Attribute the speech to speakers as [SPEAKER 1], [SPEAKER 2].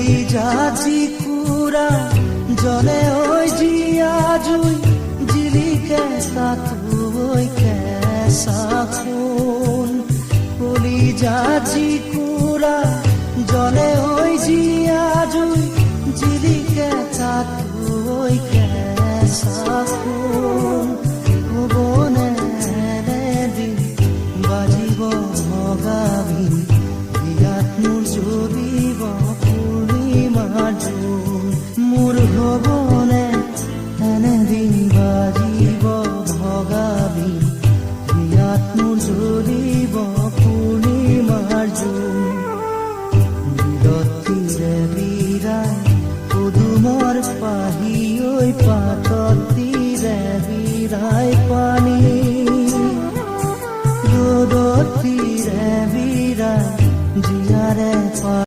[SPEAKER 1] যাজি কুৰা জনে ঐ জিয়াজুই জিলিকে তাতুই কেঁচাখোন কলি যাজি কুৰা জনে ঐ জিয়াজুই জিলিকে তাতুই কেঁচাখোন হ'বনে এদিন বাজিব ভগাবি বিয়াত মোৰ জ্বলিব পূৰ্ণিমাৰ জোন মোৰ হ'বনে এদিন বাজিব ভগাবি বিয়াত মোৰ জ্বলিব পূৰ্ণিমাৰ জোন বিলতীৰে বিৰাই পদুমৰ পাহি ঐ পাততীৰে বিৰাই